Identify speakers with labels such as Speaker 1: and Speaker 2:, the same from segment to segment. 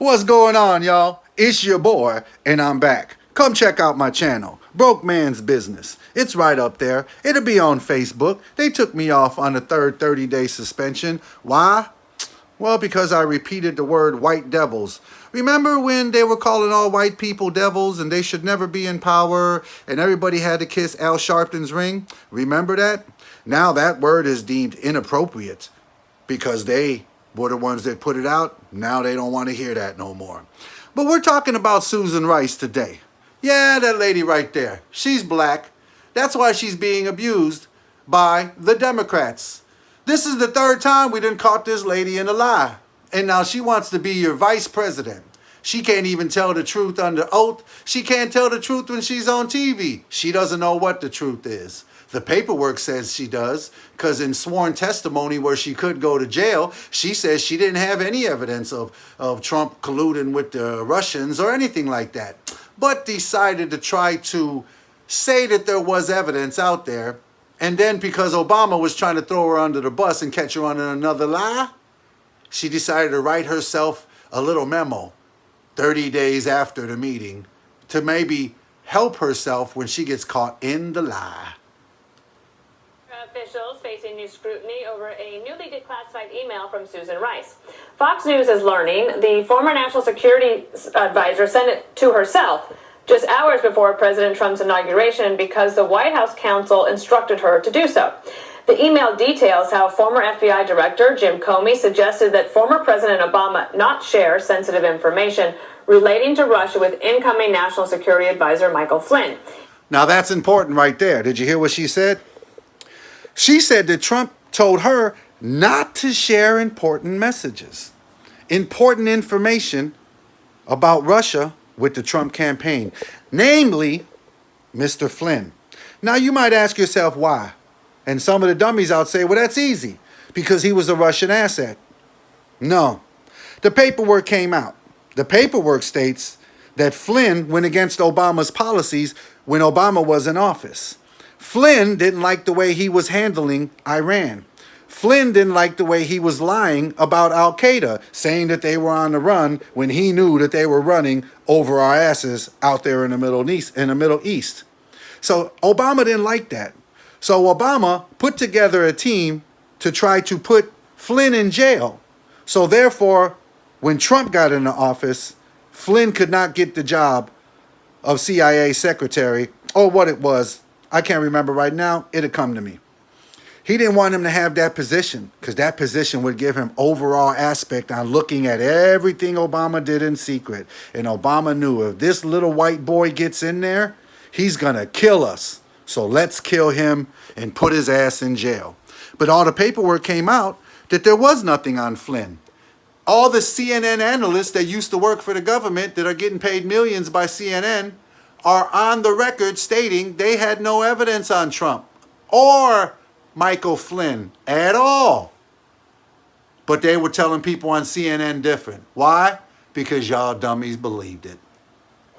Speaker 1: What's going on, y'all? It's your boy, and I'm back. Come check out my channel, Broke Man's Business. It's right up there. It'll be on Facebook. They took me off on the third 30-day suspension. Why? Well, because I repeated the word white devils. Remember when they were calling all white people devils and they should never be in power and everybody had to kiss Al Sharpton's ring? Remember that? Now that word is deemed inappropriate because they were the ones that put it out. Now they don't want to hear that no more. But we're talking about Susan Rice today. Yeah, that lady right there. She's black. That's why she's being abused by the Democrats. This is the third time we done caught this lady in a lie. And now she wants to be your vice president. She can't even tell the truth under oath. She can't tell the truth when she's on TV. She doesn't know what the truth is. The paperwork says she does, because in sworn testimony where she could go to jail, she says she didn't have any evidence of Trump colluding with the Russians or anything like that, but decided to try to say that there was evidence out there. And then because Obama was trying to throw her under the bus and catch her on another lie, she decided to write herself a little memo 30 days after the meeting to maybe help herself when she gets caught in the lie.
Speaker 2: Officials facing new scrutiny over a newly declassified email from Susan Rice. Fox News is learning the former national security advisor sent it to herself just hours before President Trump's inauguration because the White House counsel instructed her to do so. The email details how former FBI Director Jim Comey suggested that former President Obama not share sensitive information relating to Russia with incoming National Security Advisor Michael Flynn.
Speaker 1: Now that's important right there. Did you hear what she said? She said that Trump told her not to share important messages, important information about Russia with the Trump campaign, namely Mr. Flynn. Now you might ask yourself why. And some of the dummies out say, well, that's easy, because he was a Russian asset. No, the paperwork came out. The paperwork states that Flynn went against Obama's policies when Obama was in office. Flynn didn't like the way he was handling Iran. Flynn didn't like the way he was lying about Al-Qaeda, saying that they were on the run when he knew that they were running over our asses out there in the Middle East. So Obama didn't like that. So Obama put together a team to try to put Flynn in jail. So therefore, when Trump got into office, Flynn could not get the job of CIA secretary, or what it was. I can't remember right now. It'll come to me. He didn't want him to have that position because that position would give him overall aspect on looking at everything Obama did in secret. And Obama knew if this little white boy gets in there, he's going to kill us. So let's kill him and put his ass in jail. But all the paperwork came out that there was nothing on Flynn. All the CNN analysts that used to work for the government that are getting paid millions by CNN are on the record stating they had no evidence on Trump or Michael Flynn at all. But they were telling people on CNN different. Why? Because y'all dummies believed it.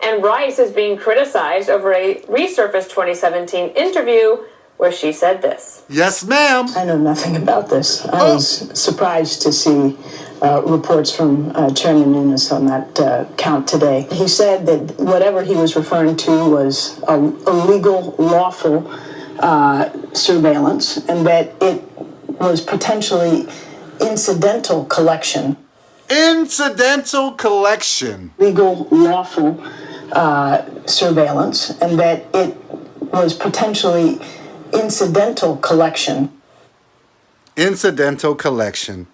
Speaker 2: And Rice is being criticized over a resurfaced 2017 interview where she said this.
Speaker 1: Yes, ma'am.
Speaker 3: I know nothing about this. I was surprised to see reports from Chairman Nunes on that count today. He said that whatever he was referring to was a legal, lawful surveillance, and that it was potentially incidental collection.
Speaker 1: Incidental collection.
Speaker 3: Legal, lawful surveillance, and that it was potentially incidental collection.
Speaker 1: Incidental collection.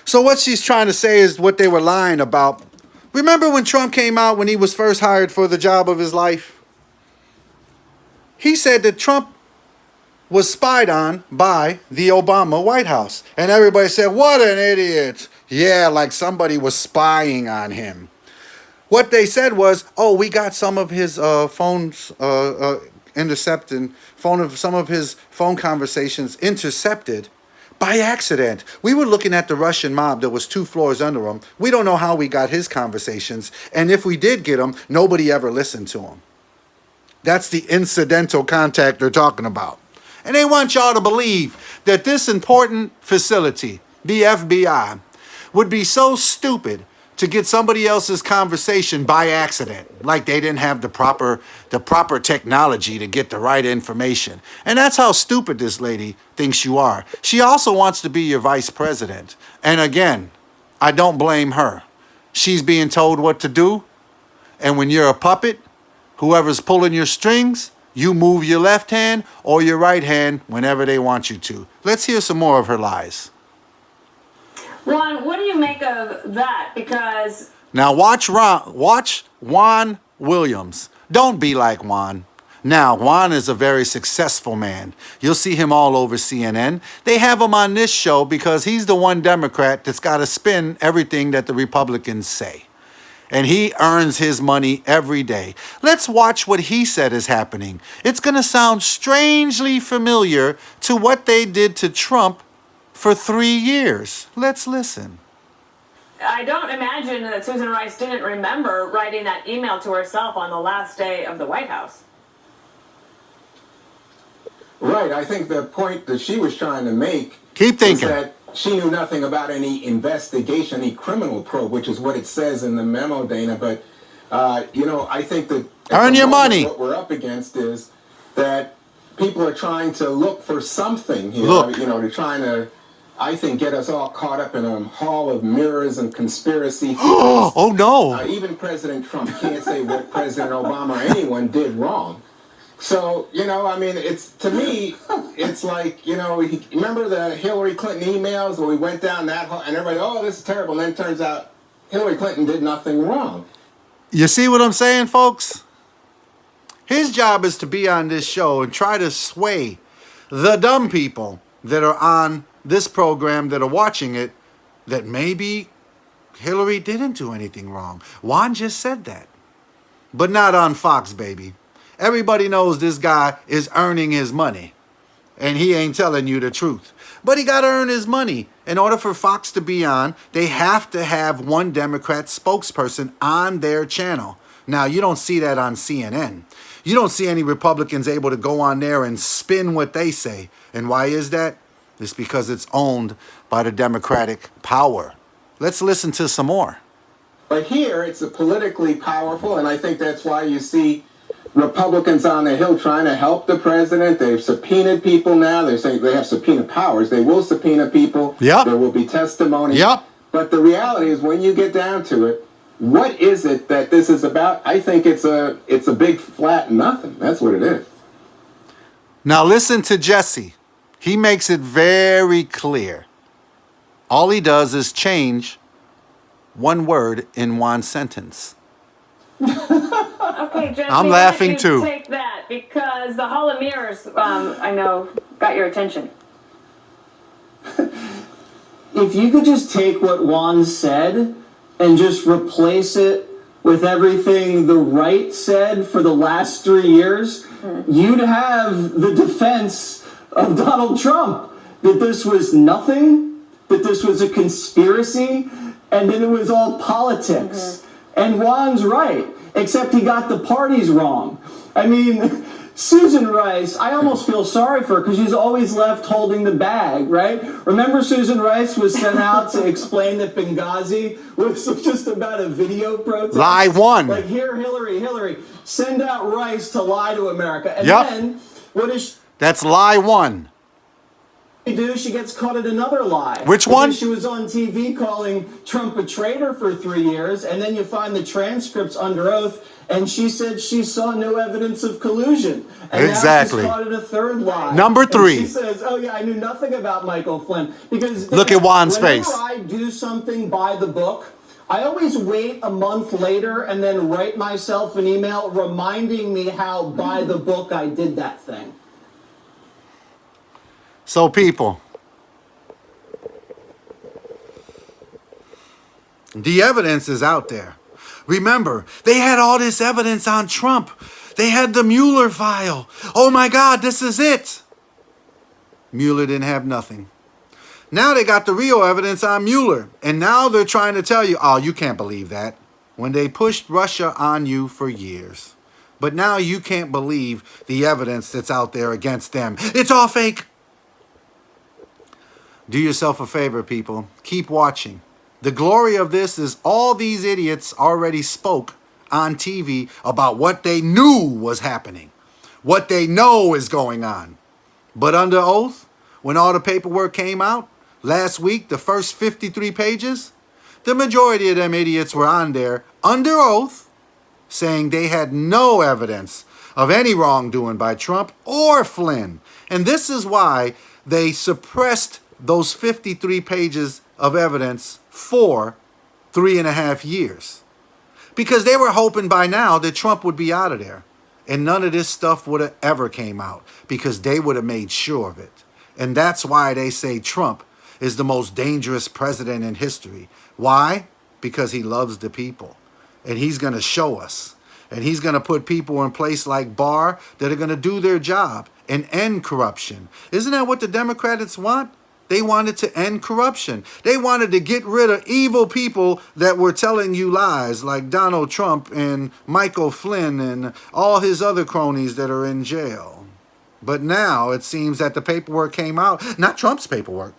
Speaker 1: So what she's trying to say is what they were lying about. Remember when Trump came out when he was first hired for the job of his life? He said that Trump was spied on by the Obama White House. And everybody said, what an idiot. Yeah, like somebody was spying on him. What they said was, oh, we got some of his phones intercepted, some of his phone conversations intercepted by accident. We were looking at the Russian mob that was 2 floors under him. We don't know how we got his conversations. And if we did get them, nobody ever listened to him. That's the incidental contact they're talking about. And they want y'all to believe that this important facility, the FBI, would be so stupid to get somebody else's conversation by accident, like they didn't have the proper technology to get the right information. And that's how stupid this lady thinks you are. She also wants to be your vice president. And again, I don't blame her. She's being told what to do. And when you're a puppet, whoever's pulling your strings, you move your left hand or your right hand whenever they want you to. Let's hear some more of her lies.
Speaker 2: Juan, what do you make of that? Because
Speaker 1: Now watch Juan Williams. Don't be like Juan. Now, Juan is a very successful man. You'll see him all over CNN. They have him on this show because he's the one Democrat that's got to spin everything that the Republicans say. And he earns his money every day. Let's watch what he said is happening. It's going to sound strangely familiar to what they did to Trump for 3 years. Let's listen.
Speaker 2: I don't imagine that Susan Rice didn't remember writing that email to herself on the last day of the White House.
Speaker 4: Right. I think the point that she was trying to make
Speaker 1: Keep thinking.
Speaker 4: is that she knew nothing about any investigation, any criminal probe, which is what it says in the memo, Dana. But, I think that at
Speaker 1: Earn
Speaker 4: the
Speaker 1: your
Speaker 4: moment,
Speaker 1: money.
Speaker 4: What we're up against is that people are trying to look for something here.
Speaker 1: Look.
Speaker 4: They're trying to, I think, get us all caught up in a hall of mirrors and conspiracy theories.
Speaker 1: Oh, no.
Speaker 4: Even President Trump can't say what President Obama or anyone did wrong. So, it's, to me, it's like, remember the Hillary Clinton emails where we went down that hall and everybody, oh, this is terrible. And then it turns out Hillary Clinton did nothing wrong.
Speaker 1: You see what I'm saying, folks? His job is to be on this show and try to sway the dumb people that are on this program that are watching it that maybe Hillary didn't do anything wrong. Juan just said that. But not on Fox, baby. Everybody knows this guy is earning his money. And he ain't telling you the truth. But he got to earn his money. In order for Fox to be on, they have to have one Democrat spokesperson on their channel. Now, you don't see that on CNN. You don't see any Republicans able to go on there and spin what they say. And why is that? It's because it's owned by the Democratic power. Let's listen to some more.
Speaker 4: But here, it's a politically powerful, and I think that's why you see Republicans on the Hill trying to help the president. They've subpoenaed people now. They're saying they have subpoena powers. They will subpoena people.
Speaker 1: Yep.
Speaker 4: There will be testimony.
Speaker 1: Yep.
Speaker 4: But the reality is, when you get down to it, what is it that this is about? I think it's a big flat nothing. That's what it is.
Speaker 1: Now listen to Jesse. He makes it very clear. All he does is change one word in one sentence.
Speaker 2: Okay, Jesse,
Speaker 1: I'm
Speaker 2: why
Speaker 1: laughing
Speaker 2: don't you
Speaker 1: too.
Speaker 2: Take that because the Hall of Mirrors, I know, got your attention.
Speaker 5: If you could just take what Juan said and just replace it with everything the right said for the last 3 years, you'd have the defense of Donald Trump that this was nothing, that this was a conspiracy, and that it was all politics. And Juan's right, except he got the parties wrong. I mean, Susan Rice, I almost feel sorry for her because she's always left holding the bag, right? Remember Susan Rice was sent out to explain that Benghazi was just about a video protest?
Speaker 1: Lie one.
Speaker 5: Like, here, Hillary, send out Rice to lie to America. And
Speaker 1: Yep.
Speaker 5: then, what does
Speaker 1: That's lie one.
Speaker 5: she do? She gets caught at another lie.
Speaker 1: Which
Speaker 5: Because
Speaker 1: one?
Speaker 5: She was on TV calling Trump a traitor for 3 years, and then you find the transcripts under oath, and she said she saw no evidence of collusion. And
Speaker 1: Exactly.
Speaker 5: now she's caught at a third lie.
Speaker 1: Number
Speaker 5: And
Speaker 1: 3.
Speaker 5: she says, "Oh yeah, I knew nothing about Michael Flynn." Because
Speaker 1: Look at Juan's
Speaker 5: whenever
Speaker 1: face.
Speaker 5: I do something by the book, I always wait a month later and then write myself an email reminding me how by the book I did that thing.
Speaker 1: So people, the evidence is out there. Remember, they had all this evidence on Trump. They had the Mueller file. Oh my God, this is it. Mueller didn't have nothing. Now they got the real evidence on Mueller. And now they're trying to tell you, oh, you can't believe that. When they pushed Russia on you for years. But now you can't believe the evidence that's out there against them. It's all fake. Do yourself a favor, people. Keep watching. The glory of this is all these idiots already spoke on TV about what they knew was happening, what they know is going on. But under oath, when all the paperwork came out last week, the first 53 pages, the majority of them idiots were on there under oath saying they had no evidence of any wrongdoing by Trump or Flynn. And this is why they suppressed those 53 pages of evidence for 3.5 years. Because they were hoping by now that Trump would be out of there. And none of this stuff would have ever came out because they would have made sure of it. And that's why they say Trump is the most dangerous president in history. Why? Because he loves the people. And he's going to show us. And he's going to put people in place like Barr that are going to do their job and end corruption. Isn't that what the Democrats want? They wanted to end corruption. They wanted to get rid of evil people that were telling you lies, like Donald Trump and Michael Flynn and all his other cronies that are in jail. But now it seems that the paperwork came out, not Trump's paperwork,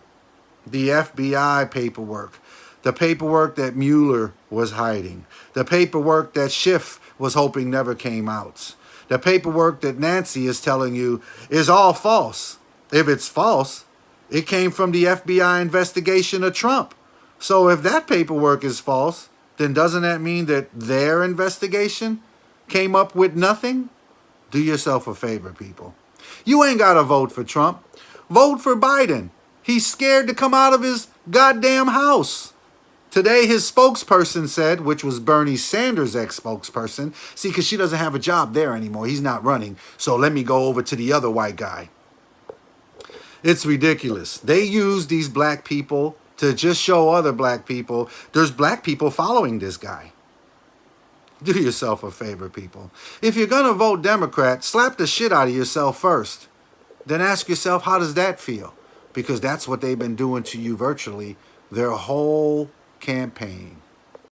Speaker 1: the FBI paperwork, the paperwork that Mueller was hiding, the paperwork that Schiff was hoping never came out, the paperwork that Nancy is telling you is all false. If it's false, it came from the FBI investigation of Trump. So if that paperwork is false, then doesn't that mean that their investigation came up with nothing? Do yourself a favor, people. You ain't got to vote for Trump. Vote for Biden. He's scared to come out of his goddamn house. Today, his spokesperson said, which was Bernie Sanders' ex-spokesperson, see, because she doesn't have a job there anymore. He's not running. So let me go over to the other white guy. It's ridiculous. They use these black people to just show other black people there's black people following this guy. Do yourself a favor, people. If you're going to vote Democrat, slap the shit out of yourself first. Then ask yourself, how does that feel? Because that's what they've been doing to you virtually their whole campaign.